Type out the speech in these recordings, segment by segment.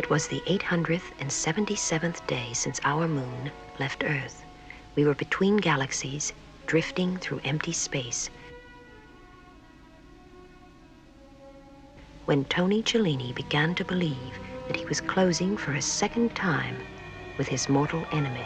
It was the 877th day since our moon left Earth. We were between galaxies, drifting through empty space, when Tony Cellini began to believe that he was closing for a second time with his mortal enemy.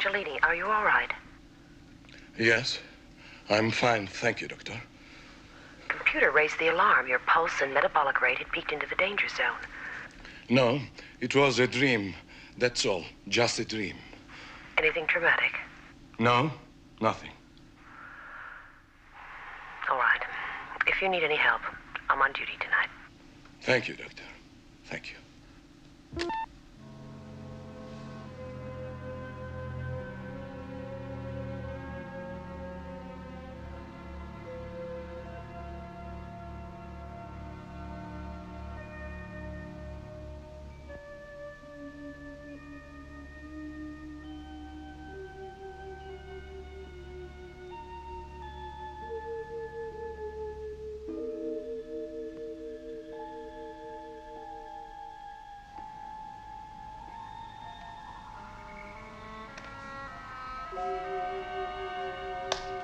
Cellini, are you all right? Yes, I'm fine. Thank you, Doctor. Computer raised the alarm. Your pulse and metabolic rate had peaked into the danger zone. No, it was a dream. That's all. Just a dream. Anything traumatic? No, nothing. All right. If you need any help, I'm on duty tonight. Thank you, Doctor. Thank you.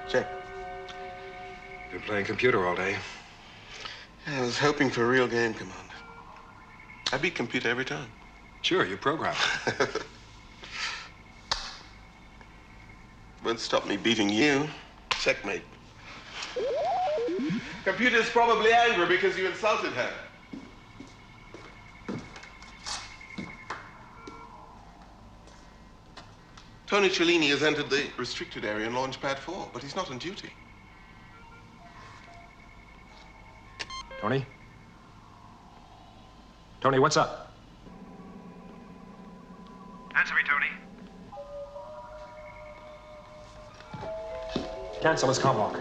Check. Been playing computer all day. I was hoping for a real game, Commander. I beat computer every time. Sure, you program. Won't stop me beating you. Checkmate. Computer's probably angry because you insulted her. Tony Cellini has entered the restricted area in launch pad 4, but he's not on duty. Tony? Tony, what's up? Answer me, Tony. Cancel his comlock.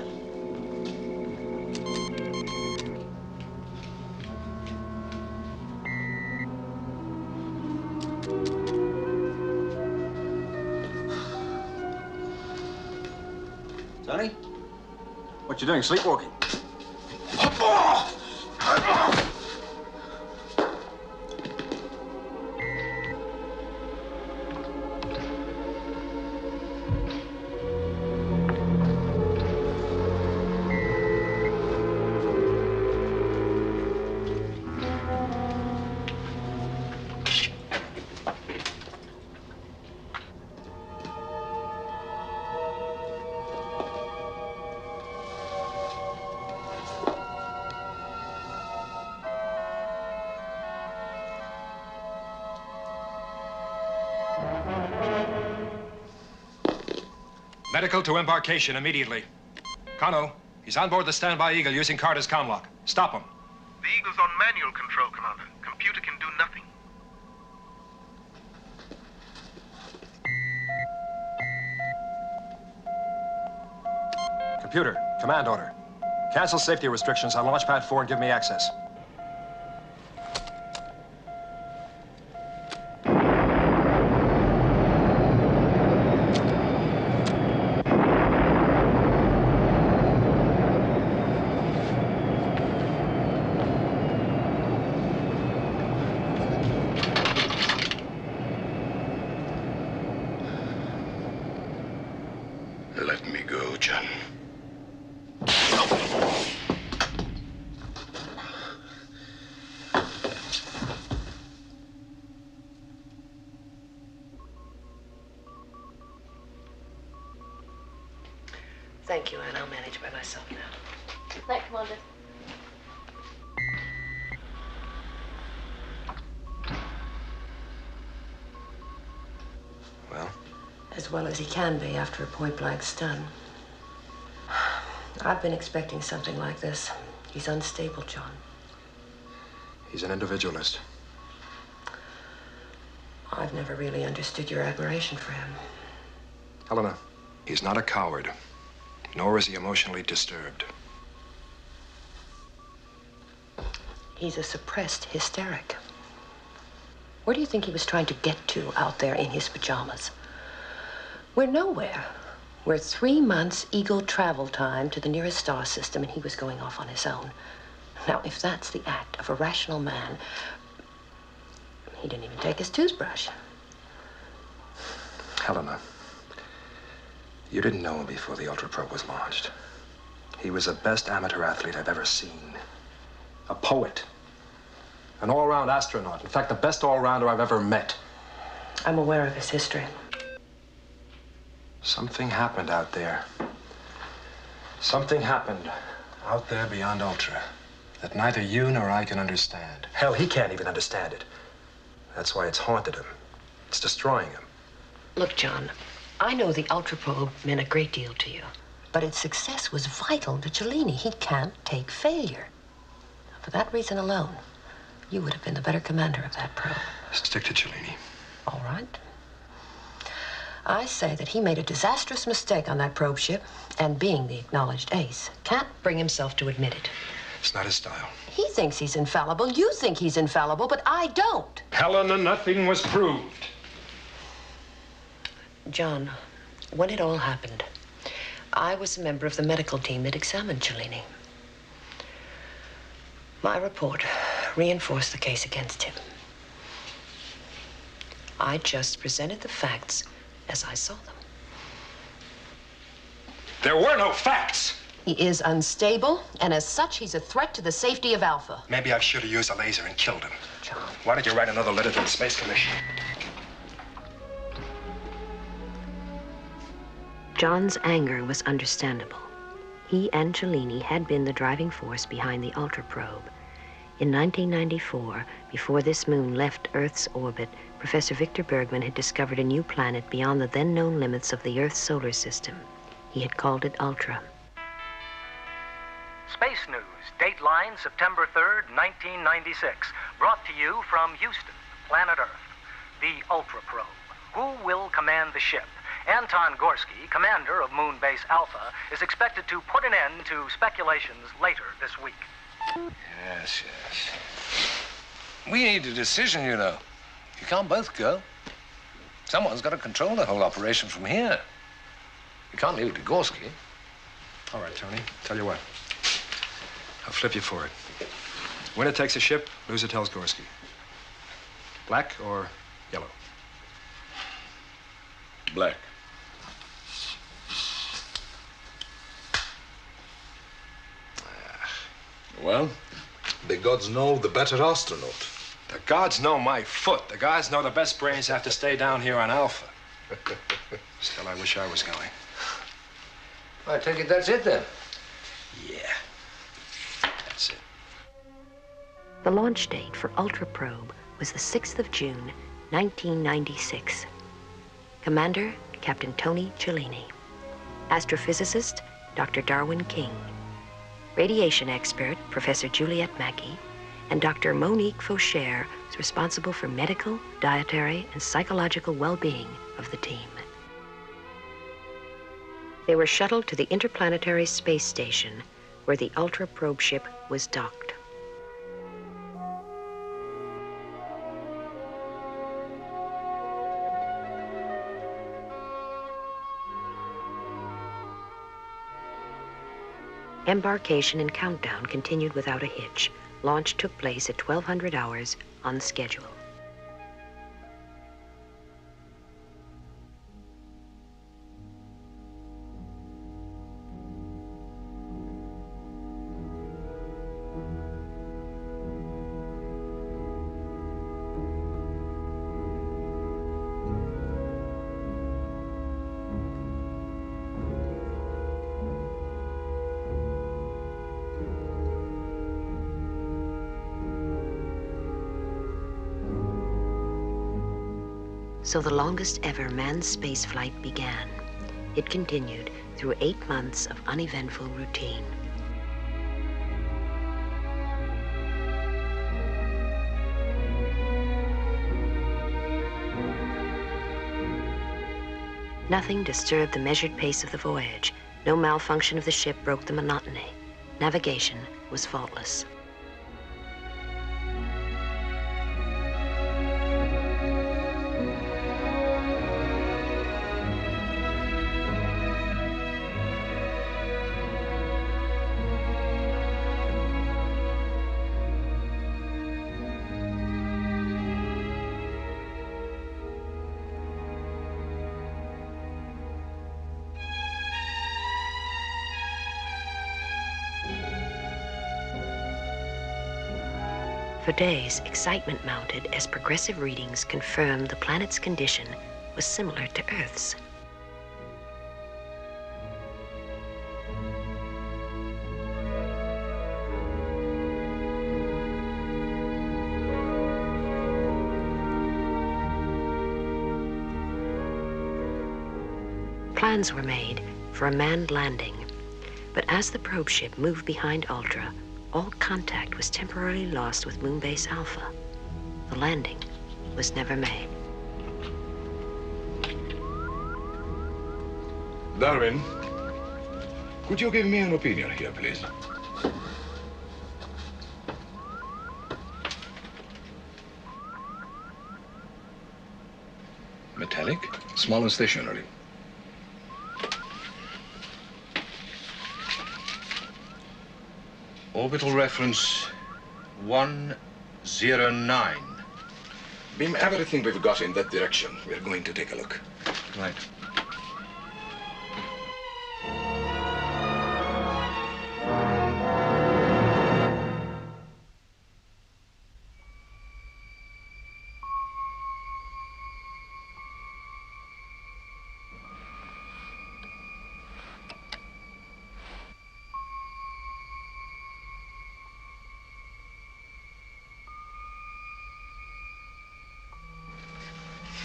Tony? What you doing, sleepwalking? Medical to embarkation immediately. Kano, he's on board the standby Eagle using Carter's comlock. Stop him. The Eagle's on manual control, Commander. Computer can do nothing. Computer, command order. Cancel safety restrictions on Launchpad 4 and give me access. Let me go, John. Thank you, Anne. I'll manage by myself now. Night, Commander. Well? As well as he can be after a point-blank stun. I've been expecting something like this. He's unstable, John. He's an individualist. I've never really understood your admiration for him. Helena, he's not a coward, nor is he emotionally disturbed. He's a suppressed hysteric. Where do you think he was trying to get to out there in his pajamas? We're nowhere. We're 3 months Eagle travel time to the nearest star system, and he was going off on his own. Now, if that's the act of a rational man, he didn't even take his toothbrush. Helena, you didn't know him before the Ultra Probe was launched. He was the best amateur athlete I've ever seen. A poet. An all-round astronaut. In fact, the best all-rounder I've ever met. I'm aware of his history. Something happened out there. Something happened out there beyond Ultra that neither you nor I can understand. Hell, he can't even understand it. That's why it's haunted him. It's destroying him. Look, John, I know the Ultra Probe meant a great deal to you, but its success was vital to Cellini. He can't take failure. For that reason alone, you would have been the better commander of that probe. Stick to Cellini. All right. I say that he made a disastrous mistake on that probe ship, and being the acknowledged ace, can't bring himself to admit it. It's not his style. He thinks he's infallible. You think he's infallible, but I don't. Helena, nothing was proved. John, when it all happened, I was a member of the medical team that examined Cellini. My report reinforced the case against him. I just presented the facts as I saw them. There were no facts. He is unstable, and as such, he's a threat to the safety of Alpha. Maybe I should have used a laser and killed him. John. Why did you write another letter to the Space Commission? John's anger was understandable. He and Cellini had been the driving force behind the Ultra Probe. In 1994, before this moon left Earth's orbit, Professor Victor Bergman had discovered a new planet beyond the then-known limits of the Earth's solar system. He had called it Ultra. Space News, dateline September 3rd, 1996. Brought to you from Houston, planet Earth. The Ultra Probe. Who will command the ship? Anton Gorsky, commander of Moon Base Alpha, is expected to put an end to speculations later this week. Yes, yes. We need a decision, you know. You can't both go. Someone's got to control the whole operation from here. You can't leave it to Gorsky. All right, Tony. Tell you what. I'll flip you for it. Winner takes a ship, loser tells Gorsky. Black or yellow? Black. Well, the gods know the better astronaut. The gods know my foot. The gods know the best brains have to stay down here on Alpha. Still, I wish I was going. I take it that's it, then. Yeah. That's it. The launch date for Ultra Probe was the 6th of June, 1996. Commander, Captain Tony Cellini. Astrophysicist, Dr. Darwin King. Radiation expert, Professor Juliette Mackey, and Dr. Monique Faucher is responsible for medical, dietary, and psychological well-being of the team. They were shuttled to the Interplanetary Space Station, where the Ultra Probe ship was docked. Embarkation and countdown continued without a hitch. Launch took place at 1200 hours on schedule. So the longest ever manned spaceflight began. It continued through 8 months of uneventful routine. Nothing disturbed the measured pace of the voyage. No malfunction of the ship broke the monotony. Navigation was faultless. For days, excitement mounted as progressive readings confirmed the planet's condition was similar to Earth's. Plans were made for a manned landing, but as the probe ship moved behind Ultra, all contact was temporarily lost with Moonbase Alpha. The landing was never made. Darwin, could you give me an opinion here, please? Metallic, small and stationary. Orbital reference 109. Beam everything we've got in that direction. We're going to take a look. Right.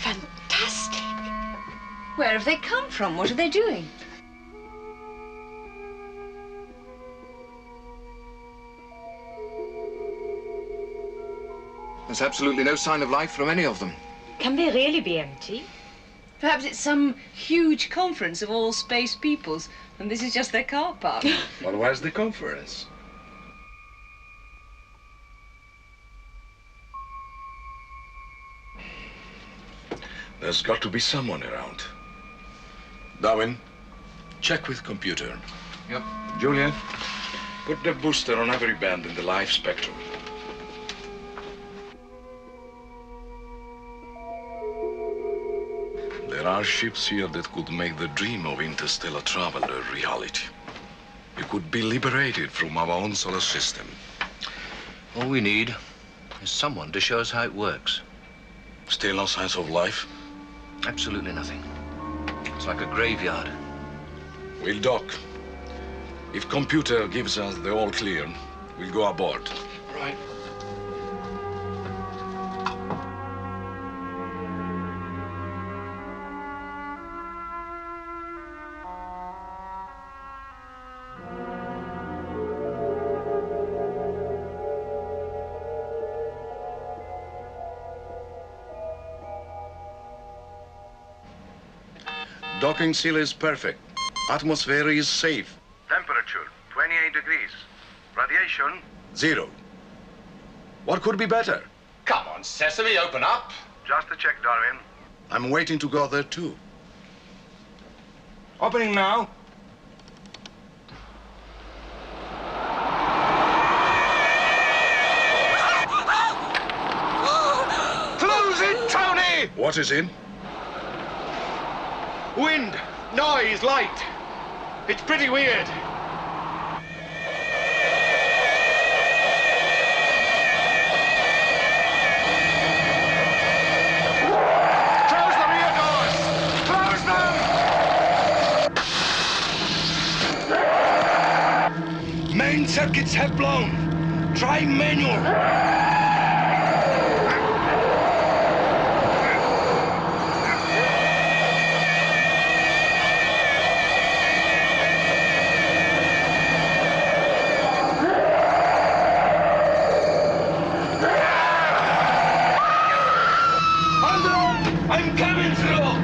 Fantastic. Where have they come from? What are they doing? There's absolutely no sign of life from any of them. Can they really be empty? Perhaps it's some huge conference of all space peoples, and this is just their car park. Well, where's the conference? There's got to be someone around. Darwin, check with computer. Yep. Julia, put the booster on every band in the live spectrum. There are ships here that could make the dream of interstellar travel a reality. We could be liberated from our own solar system. All we need is someone to show us how it works. Still no signs of life? Absolutely nothing. It's like a graveyard. We'll dock. If computer gives us the all clear, we'll go aboard. Right. Docking seal is perfect. Atmosphere is safe. Temperature, 28 degrees. Radiation, 0. What could be better? Come on, Sesame, open up. just a check, Darwin. I'm waiting to go there, too. Opening now. Close it, Tony! What is in? Wind, noise, light. It's pretty weird. Close the rear doors! Close them! Main circuits have blown. Try manual. I'm coming through!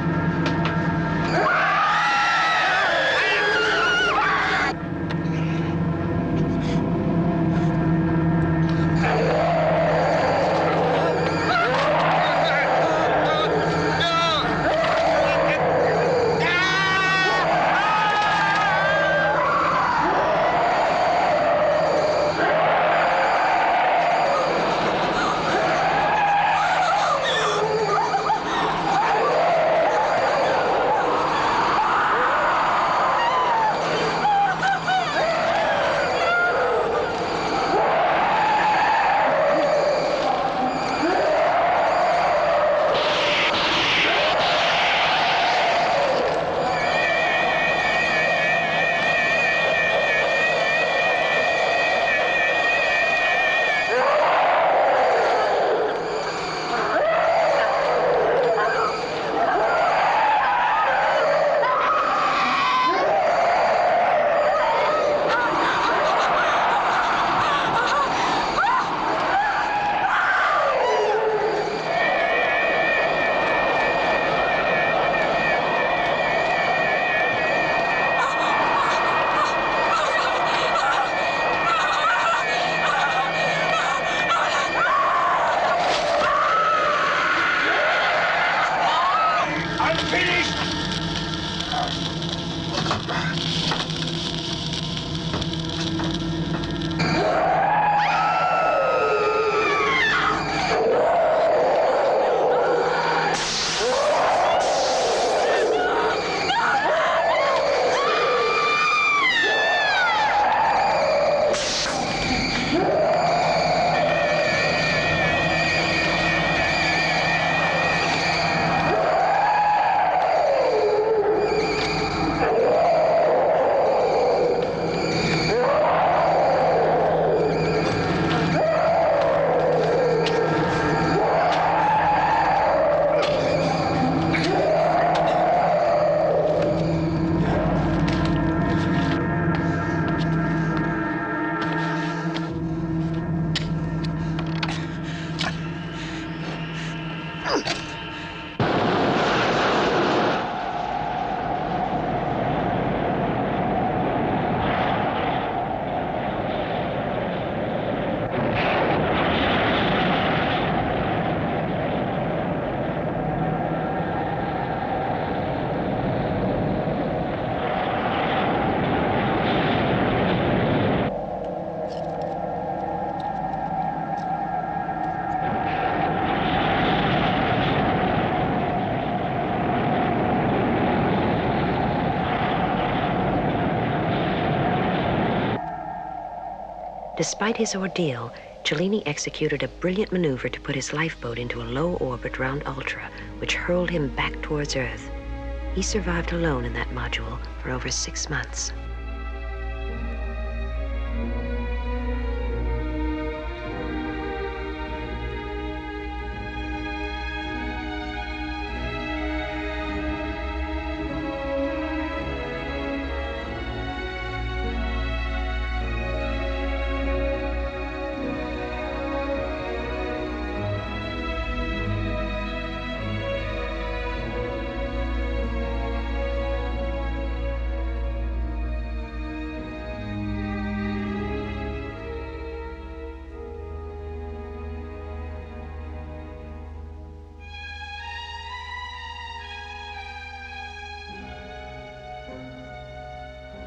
Despite his ordeal, Cellini executed a brilliant maneuver to put his lifeboat into a low orbit round Ultra, which hurled him back towards Earth. He survived alone in that module for over 6 months.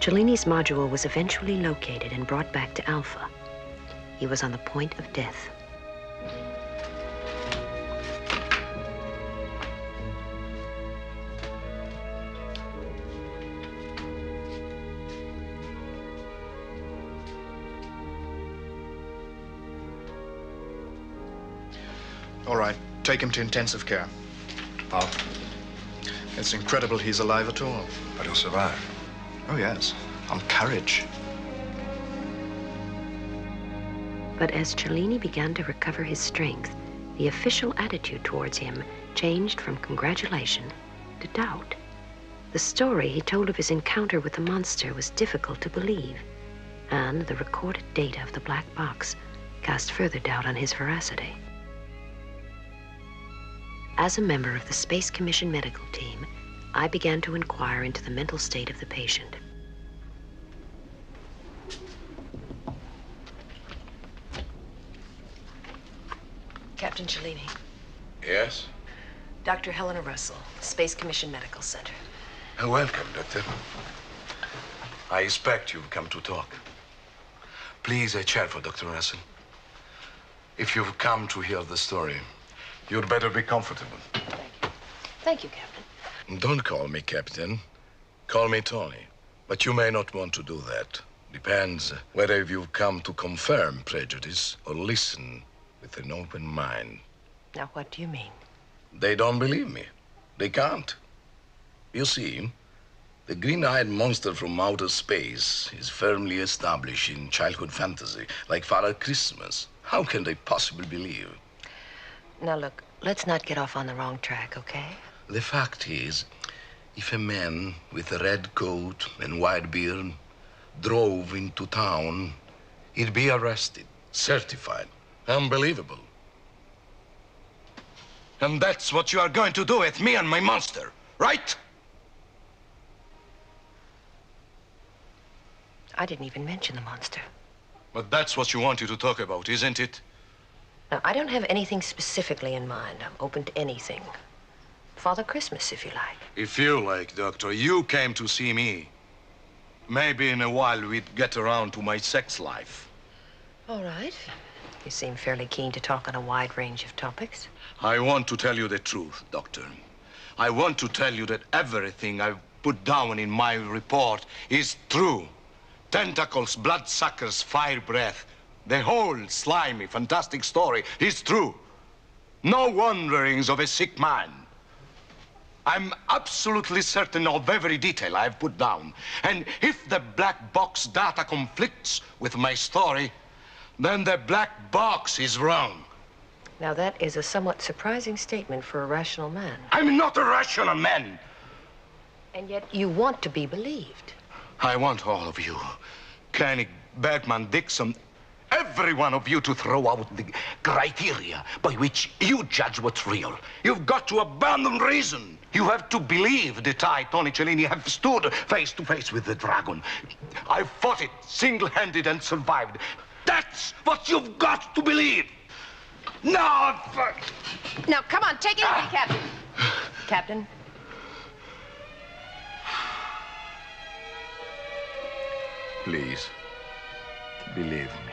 Cellini's module was eventually located and brought back to Alpha. He was on the point of death. All right, take him to intensive care. How? It's incredible he's alive at all. But he'll survive. Oh, yes, on courage. But as Cellini began to recover his strength, the official attitude towards him changed from congratulation to doubt. The story he told of his encounter with the monster was difficult to believe, and the recorded data of the black box cast further doubt on his veracity. As a member of the Space Commission medical team, I began to inquire into the mental state of the patient. Captain Cellini. Yes? Dr. Helena Russell, Space Commission Medical Center. Welcome, Doctor. I expect you've come to talk. Please, a chair for Dr. Russell. If you've come to hear the story, you'd better be comfortable. Thank you, Captain. Don't call me Captain. Call me Tony. But you may not want to do that. Depends whether you've come to confirm prejudice or listen with an open mind. Now, what do you mean? They don't believe me. They can't. You see, the green-eyed monster from outer space is firmly established in childhood fantasy, like Father Christmas. How can they possibly believe? Now, look, let's not get off on the wrong track, okay? The fact is, if a man with a red coat and white beard drove into town, he'd be arrested, certified, unbelievable. And that's what you are going to do with me and my monster, right? I didn't even mention the monster. But that's what you wanted to talk about, isn't it? Now, I don't have anything specifically in mind. I'm open to anything. Father Christmas, if you like. If you like, Doctor, you came to see me. Maybe in a while we'd get around to my sex life. All right. You seem fairly keen to talk on a wide range of topics. I want to tell you the truth, Doctor. I want to tell you that everything I've put down in my report is true. Tentacles, bloodsuckers, fire breath. The whole slimy, fantastic story is true. No wanderings of a sick man. I'm absolutely certain of every detail I've put down. And if the black box data conflicts with my story, then the black box is wrong. Now, that is a somewhat surprising statement for a rational man. I'm not a rational man. And yet you want to be believed. I want all of you, Koenig, Bergman, Dixon, every one of you to throw out the criteria by which you judge what's real. You've got to abandon reason. You have to believe that I, Tony Cellini, have stood face to face with the dragon. I fought it single-handed and survived. That's what you've got to believe. Now, Now, come on, take it easy, Captain. Captain? Please, believe me.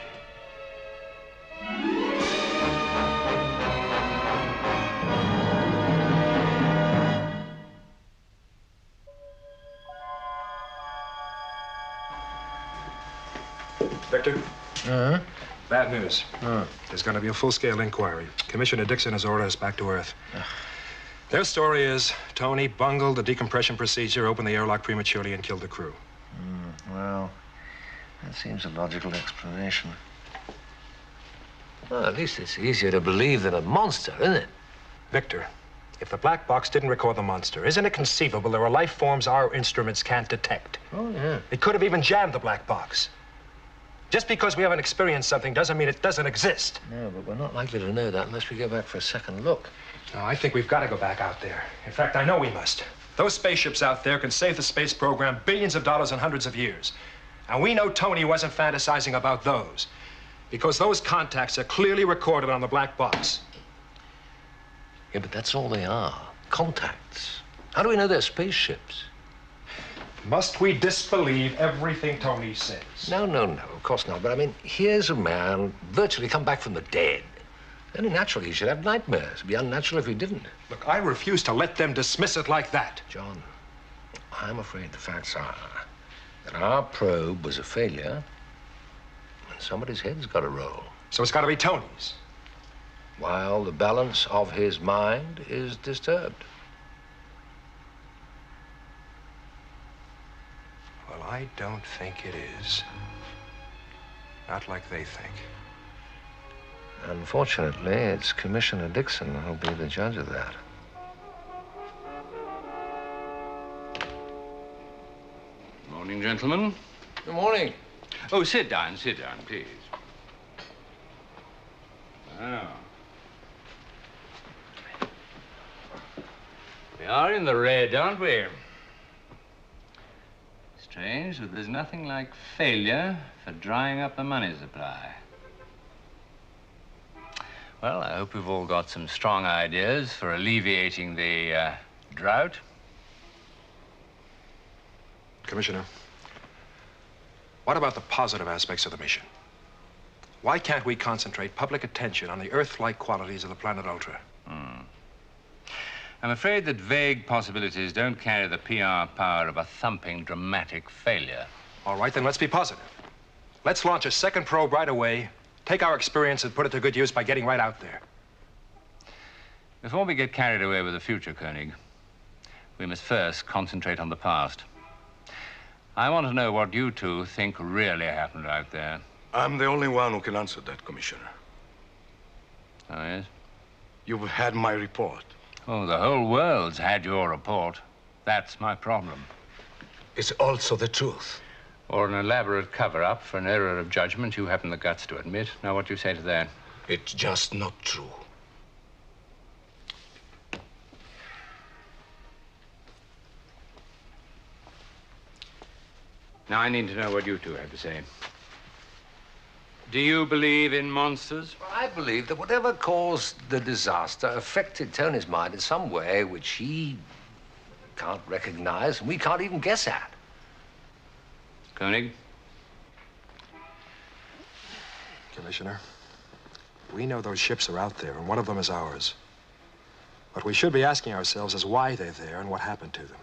Victor? Bad news. There's going to be a full-scale inquiry. Commissioner Dixon has ordered us back to Earth. Their story is Tony bungled the decompression procedure, opened the airlock prematurely, and killed the crew. Well, that seems a logical explanation. Well, at least it's easier to believe than a monster, isn't it? Victor, if the black box didn't record the monster, isn't it conceivable there are life forms our instruments can't detect? Oh, yeah. It could have even jammed the black box. Just because we haven't experienced something doesn't mean it doesn't exist. No, but we're not likely to know that unless we go back for a second look. No, I think we've got to go back out there. In fact, I know we must. Those spaceships out there can save the space program billions of dollars in hundreds of years. And we know Tony wasn't fantasizing about those, because those contacts are clearly recorded on the black box. Yeah, but that's all they are. Contacts. How do we know they're spaceships? Must we disbelieve everything Tony says? No, of course not. But I mean, here's a man virtually come back from the dead. Only naturally he should have nightmares. It'd be unnatural if he didn't. Look, I refuse to let them dismiss it like that. John, I'm afraid the facts are that our probe was a failure and somebody's head's got to roll. So it's got to be Tony's. While the balance of his mind is disturbed. Well, I don't think it is. Not like they think. Unfortunately, it's Commissioner Dixon who'll be the judge of that. Morning, gentlemen. Good morning. Oh, sit down, please. Oh. We are in the red, aren't we? Strange that there's nothing like failure for drying up the money supply. Well, I hope we've all got some strong ideas for alleviating the drought. Commissioner, what about the positive aspects of the mission? Why can't we concentrate public attention on the Earth-like qualities of the planet Ultra? I'm afraid that vague possibilities don't carry the PR power of a thumping, dramatic failure. All right, then let's be positive. Let's launch a second probe right away, take our experience and put it to good use by getting right out there. Before we get carried away with the future, Koenig, we must first concentrate on the past. I want to know what you two think really happened out there. I'm the only one who can answer that, Commissioner. Oh, yes? You've had my report. Oh, the whole world's had your report. That's my problem. It's also the truth. Or an elaborate cover-up for an error of judgment you haven't the guts to admit. Now, what do you say to that? It's just not true. Now, I need to know what you two have to say. Do you believe in monsters? Well, I believe that whatever caused the disaster affected Tony's mind in some way which he can't recognize and we can't even guess at. Koenig? Commissioner, we know those ships are out there, and one of them is ours. What we should be asking ourselves is why they're there and what happened to them.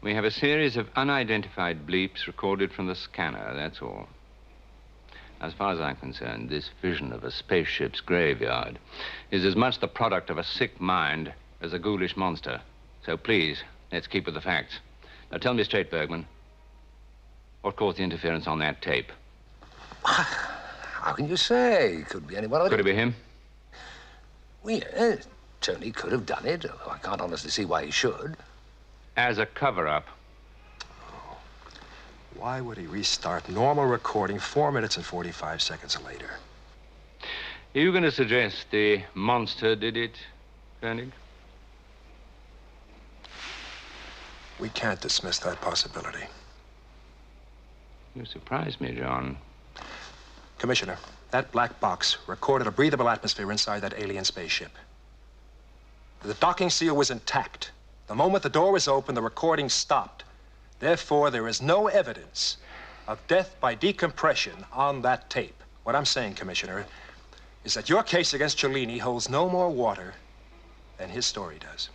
We have a series of unidentified bleeps recorded from the scanner, that's all. As far as I'm concerned, this vision of a spaceship's graveyard is as much the product of a sick mind as a ghoulish monster. So please, let's keep with the facts. Now tell me straight, Bergman, what caused the interference on that tape? How can you say? Could be anyone. Could it be him? Well, yeah, Tony could have done it, although I can't honestly see why he should. As a cover-up. Why would he restart normal recording 4 minutes and 45 seconds later? Are you going to suggest the monster did it, Koenig? We can't dismiss that possibility. You surprise me, John. Commissioner, that black box recorded a breathable atmosphere inside that alien spaceship. The docking seal was intact. The moment the door was open, the recording stopped. Therefore, there is no evidence of death by decompression on that tape. What I'm saying, Commissioner, is that your case against Cellini holds no more water than his story does.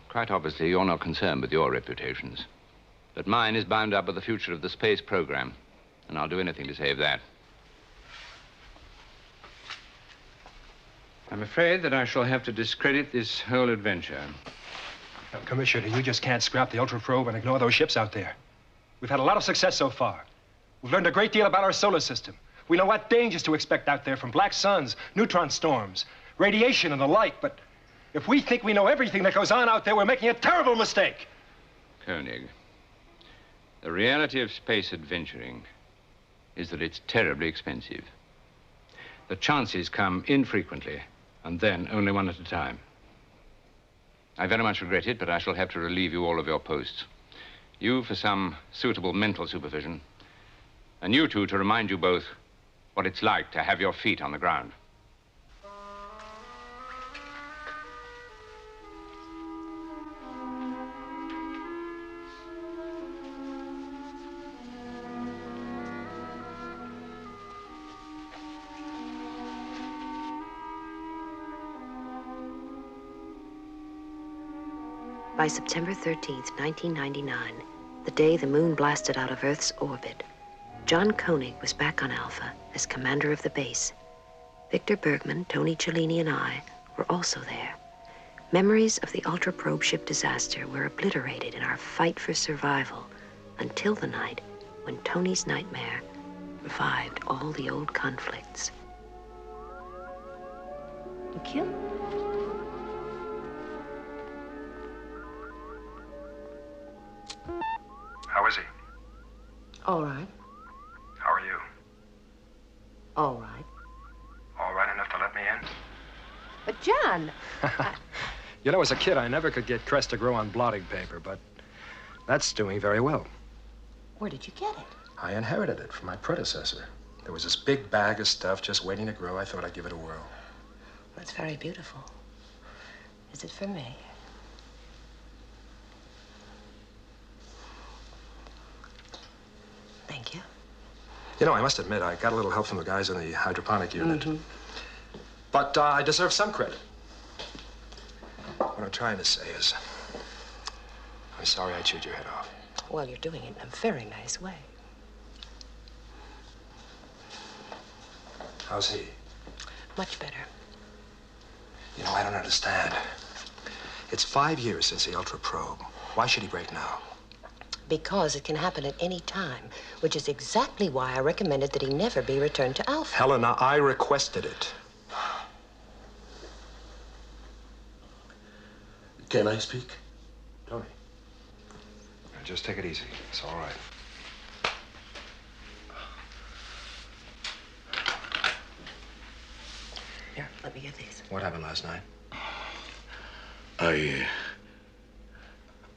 Quite obviously, you're not concerned with your reputations. But mine is bound up with the future of the space program, and I'll do anything to save that. I'm afraid that I shall have to discredit this whole adventure. Now, Commissioner, you just can't scrap the Ultra Probe and ignore those ships out there. We've had a lot of success so far. We've learned a great deal about our solar system. We know what dangers to expect out there from black suns, neutron storms, radiation, and the like, but if we think we know everything that goes on out there, we're making a terrible mistake. Koenig, the reality of space adventuring is that it's terribly expensive. The chances come infrequently, and then only one at a time. I very much regret it, but I shall have to relieve you all of your posts. You for some suitable mental supervision, and you two to remind you both what it's like to have your feet on the ground. By September 13th, 1999, the day the moon blasted out of Earth's orbit, John Koenig was back on Alpha as commander of the base. Victor Bergman, Tony Cellini, and I were also there. Memories of the Ultra Probe ship disaster were obliterated in our fight for survival until the night when Tony's nightmare revived all the old conflicts. Thank you. How is he? All right. How are you? All right. All right enough to let me in? But, John... You know, as a kid, I never could get crest to grow on blotting paper, but that's doing very well. Where did you get it? I inherited it from my predecessor. There was this big bag of stuff just waiting to grow. I thought I'd give it a whirl. That's very beautiful. Is it for me? Thank you. You know, I must admit, I got a little help from the guys in the hydroponic unit. But I deserve some credit. What I'm trying to say is, I'm sorry I chewed your head off. Well, you're doing it in a very nice way. How's he? Much better. You know, I don't understand. It's 5 years since the Ultra Probe. Why should he break now? Because it can happen at any time, which is exactly why I recommended that he never be returned to Alpha. Helena, I requested it. Can I speak? Tony. Now, just take it easy. It's all right. Here, let me get these. What happened last night?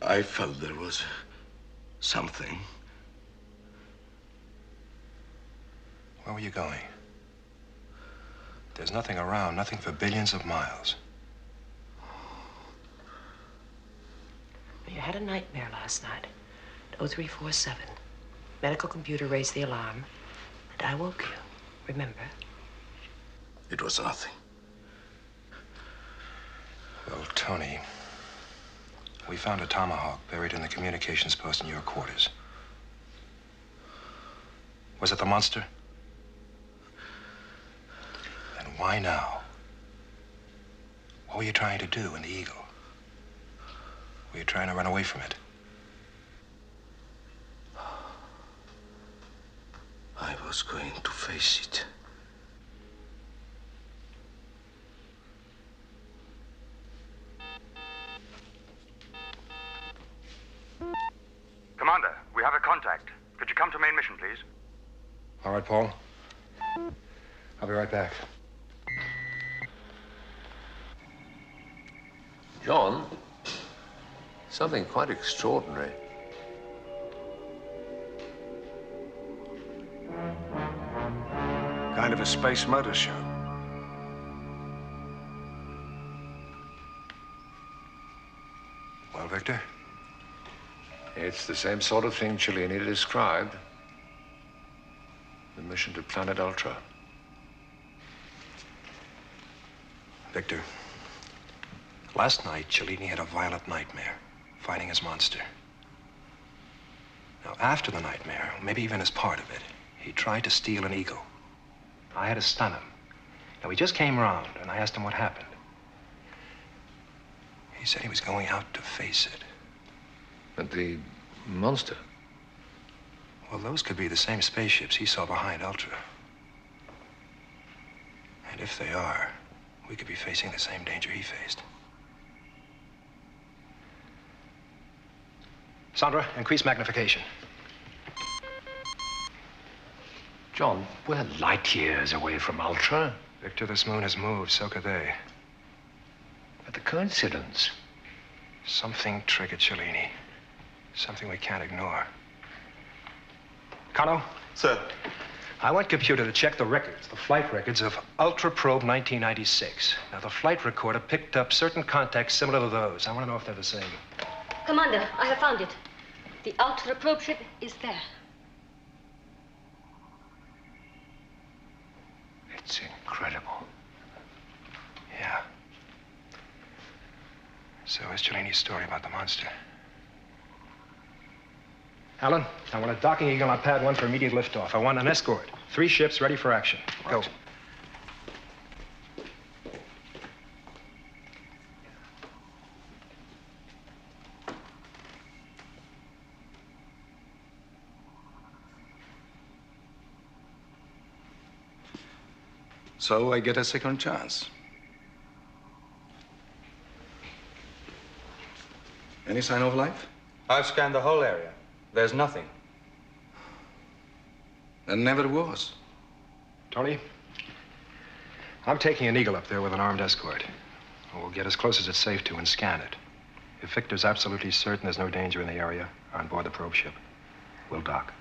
I felt there was something. Where were you going? There's nothing around, nothing for billions of miles. You had a nightmare last night at 0347. Medical computer raised the alarm, and I woke you. Remember? It was nothing. Well, Tony, we found a tomahawk buried in the communications post in your quarters. Was it the monster? Then why now? What were you trying to do in the Eagle? Were you trying to run away from it? I was going to face it. Commander, we have a contact. Could you come to main mission, please? All right, Paul. I'll be right back. John, something quite extraordinary. Kind of a space motor show. Well, Victor? It's the same sort of thing Cellini described. The mission to planet Ultra. Victor, last night, Cellini had a violent nightmare, fighting his monster. Now, after the nightmare, maybe even as part of it, he tried to steal an eagle. I had to stun him. Now, he just came round, and I asked him what happened. He said he was going out to face it. But the monster? Well, those could be the same spaceships he saw behind Ultra. And if they are, we could be facing the same danger he faced. Sandra, increase magnification. John, we're light years away from Ultra. Victor, this moon has moved, so could they. But the coincidence. Something triggered Cellini. Something we can't ignore. Kano? Sir. I want computer to check the records, the flight records of Ultra Probe 1996. Now, the flight recorder picked up certain contacts similar to those. I want to know if they're the same. Commander, I have found it. The Ultra Probe ship is there. It's incredible. Yeah. So is Cellini's story about the monster. Alan, I want a docking eagle on pad 1 for immediate liftoff. I want an escort. 3 ships ready for action. Go. So I get a second chance. Any sign of life? I've scanned the whole area. There's nothing. There never was. Tony, I'm taking an eagle up there with an armed escort. We'll get as close as it's safe to and scan it. If Victor's absolutely certain there's no danger in the area on board the probe ship, we'll dock.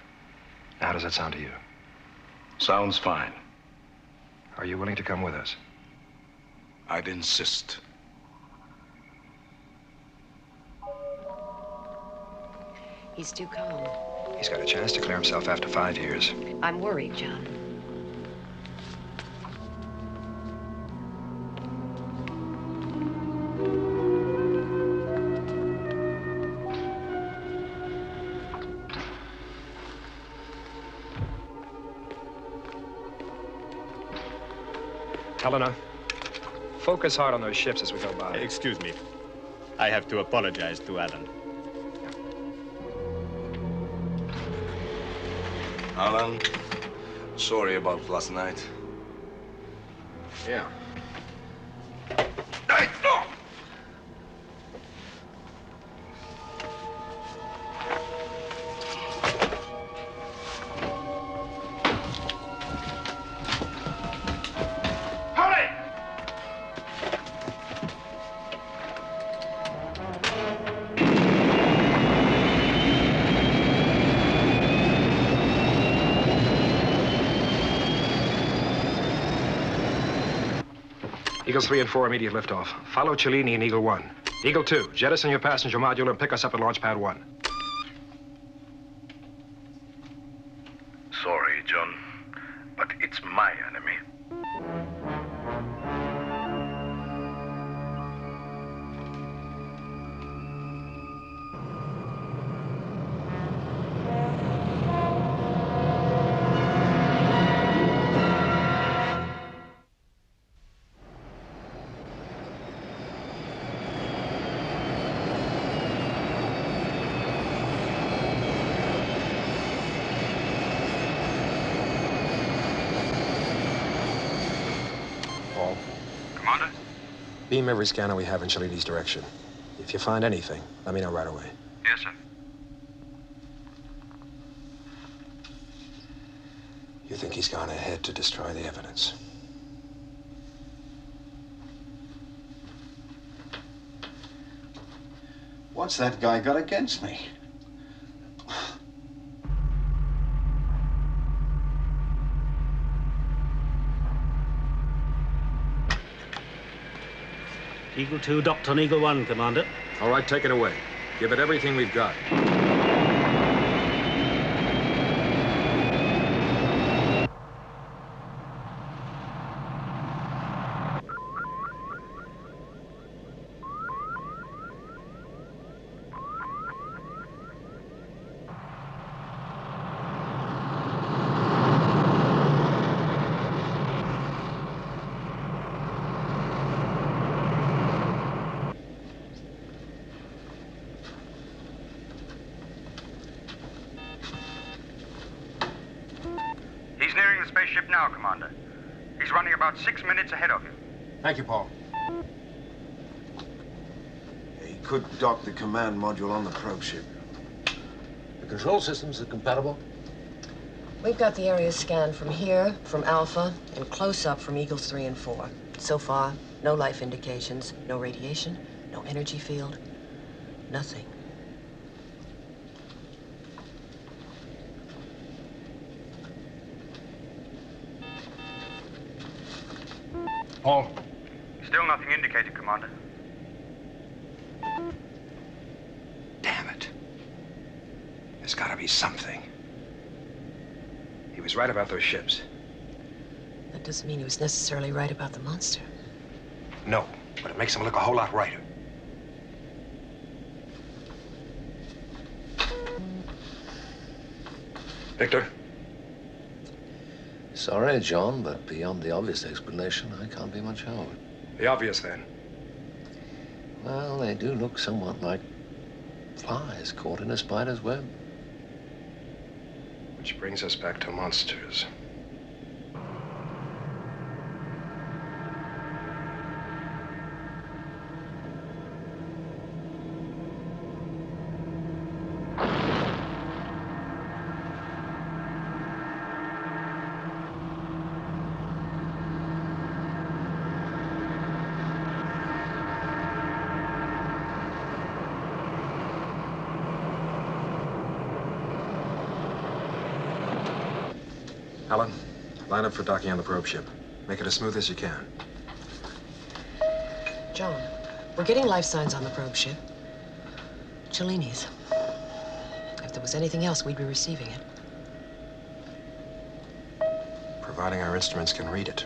Now, how does that sound to you? Sounds fine. Are you willing to come with us? I'd insist. He's too calm. He's got a chance to clear himself after 5 years. I'm worried, John. Helena, focus hard on those ships as we go by. Excuse me. I have to apologize to Alan. Alan, sorry about last night. Yeah. Eagles 3 and 4, immediate liftoff. Follow Cellini in Eagle 1. Eagle 2, jettison your passenger module and pick us up at launch pad 1. Sorry, John, but it's my enemy. Beam every scanner we have in Cellini's direction. If you find anything, let me know right away. Yes, sir. You think he's gone ahead to destroy the evidence? What's that guy got against me? Eagle 2 docked on Eagle 1, Commander. All right, take it away. Give it everything we've got. spaceship now, Commander. He's running about 6 minutes ahead of you. Thank you, Paul. He could dock the command module on the probe ship. The control systems are compatible? We've got the area scanned from here, from Alpha, and close-up from Eagles 3 and 4. So far, no life indications, no radiation, no energy field, nothing. Paul? Still nothing indicated, Commander. Damn it. There's got to be something. He was right about those ships. That doesn't mean he was necessarily right about the monster. No, but it makes him look a whole lot righter. Victor? Sorry, John, but beyond the obvious explanation, I can't be much help. The obvious, then. Well, they do look somewhat like flies caught in a spider's web. Which brings us back to monsters. Helen, line up for docking on the probe ship. Make it as smooth as you can. John, we're getting life signs on the probe ship. Cellini's. If there was anything else, we'd be receiving it. Providing our instruments can read it.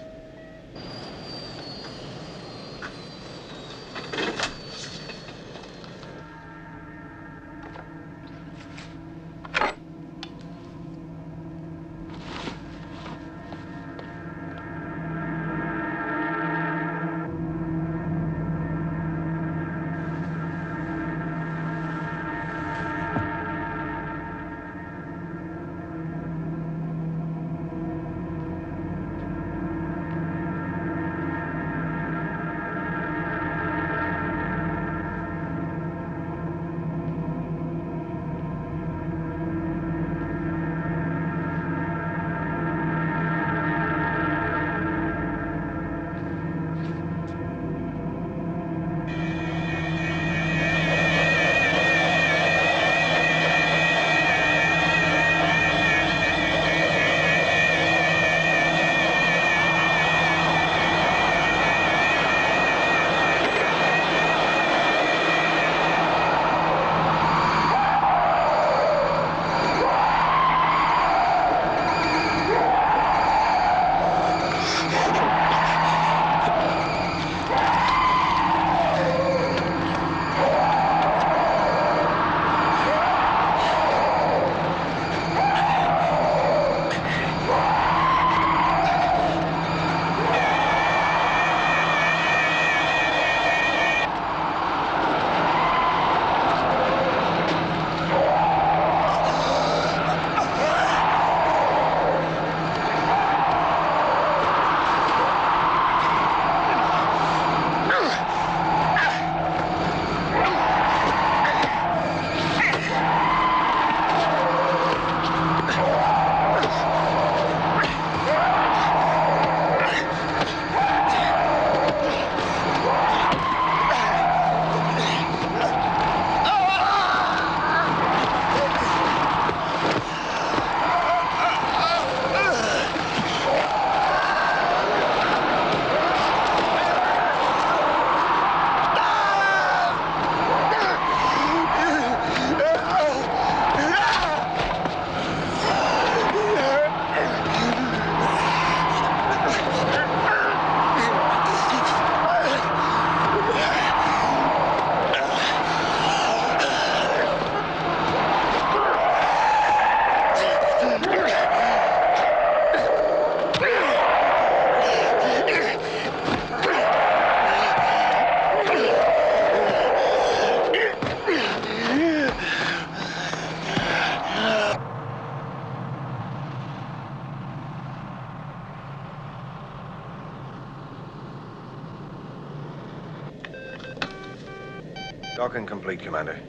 Docking complete, Commander.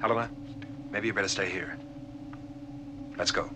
Helena, maybe you better stay here. Let's go.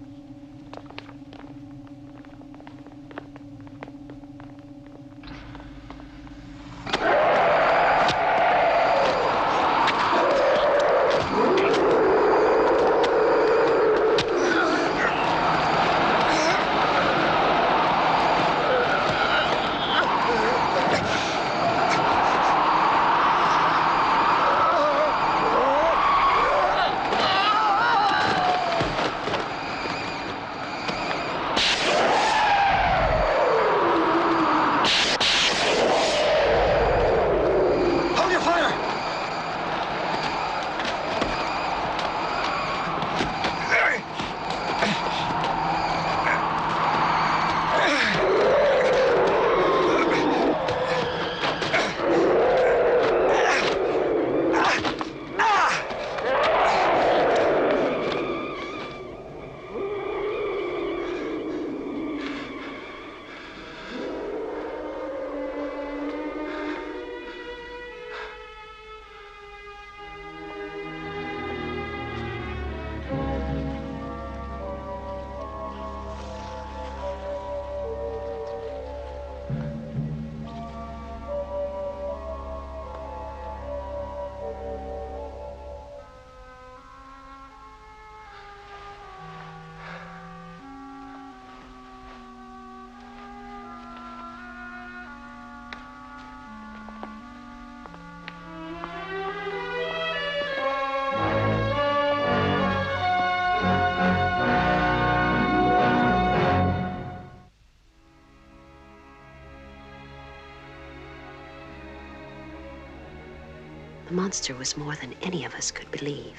The monster was more than any of us could believe.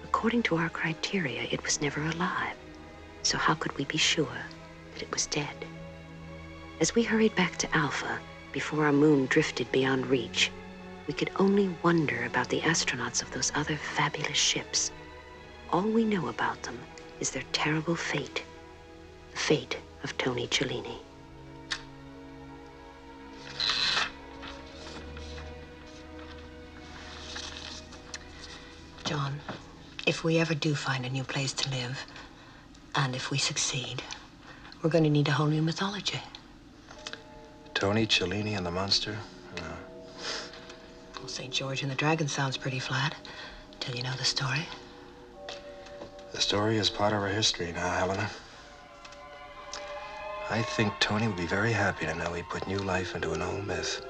According to our criteria, it was never alive. So how could we be sure that it was dead? As we hurried back to Alpha, before our moon drifted beyond reach, we could only wonder about the astronauts of those other fabulous ships. All we know about them is their terrible fate. The fate of Tony Cellini. John, if we ever do find a new place to live, and if we succeed, we're going to need a whole new mythology. Tony Cellini and the monster? No. Well, St. George and the Dragon sounds pretty flat, till you know the story. The story is part of our history now, Helena. I think Tony would be very happy to know he put new life into an old myth.